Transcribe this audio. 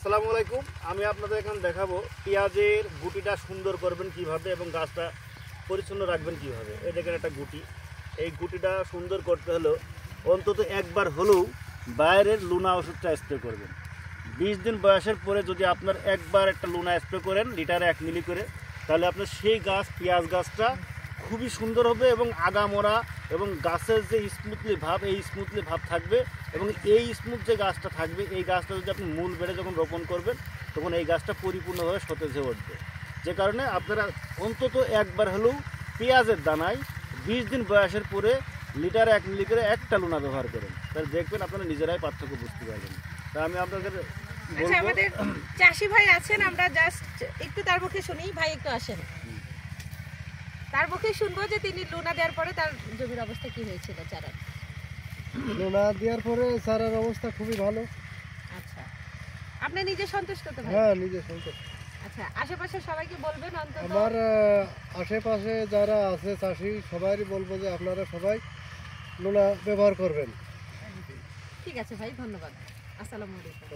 আসসালামু আলাইকুম। আমি আপনাদের এখানে দেখাবো পেঁয়াজের গুটিটা সুন্দর করবেন কিভাবে এবং গাছটা পরিচ্ছন্ন রাখবেন কিভাবে। এই দেখেন একটা গুটি, এই গুটিটা সুন্দর করতে হলেও অন্তত একবার হলেও বাইরের লুনা ওষুধটা স্প্রে করবেন। 20 দিন বয়সের পরে যদি আপনার একবার একটা লুনা স্প্রে করেন লিটারে 1 মিলি করে, তাহলে আপনার সেই গাছ পেঁয়াজ গাছটা খুবই সুন্দর হবে এবং আগামোড়া এবং গাছের যে স্মুথলি ভাব, এই স্মুথলি ভাব থাকবে এবং এই স্মুথ যে গাছটা থাকবে, এই গাছটা যদি আপনি মূল বেড়ে যখন রোপণ করবেন তখন এই গাছটা পরিপূর্ণভাবে সতেজ হয়ে উঠবে। যে কারণে আপনারা অন্তত একবার হলেও পেঁয়াজের দানায় 20 দিন বয়সের পরে লিটারে 1 মিলি করে একটা লুনা ব্যবহার করেন, তাহলে দেখবেন আপনারা নিজেরাই পার্থক্য বুঝতে পারবেন। তা আমি আপনাদের আচ্ছা, আমাদের চাষি ভাই আছেন, আমরা জাস্ট একটু তার মুখে শুনি। ভাই একটু আসেন, তার মুখে শুনবো যে তিনি লুনা দেওয়ার পরে তার জমির অবস্থা কি হয়েছিল। চারা লুনা দেওয়ার পরে চারার অবস্থা খুবই ভালো। আচ্ছা, আপনি নিজে সন্তুষ্ট তো ভাই? হ্যাঁ, নিজে সন্তুষ্ট। আচ্ছা, আশেপাশে সবাইকে বলবেন অন্তত। আমার আশেপাশে যারা আছে চাষি সবাইই বলবো যে আপনারা সবাই লুনা ব্যবহার করবেন। ঠিক আছে ভাই, ধন্যবাদ। আসসালামু আলাইকুম।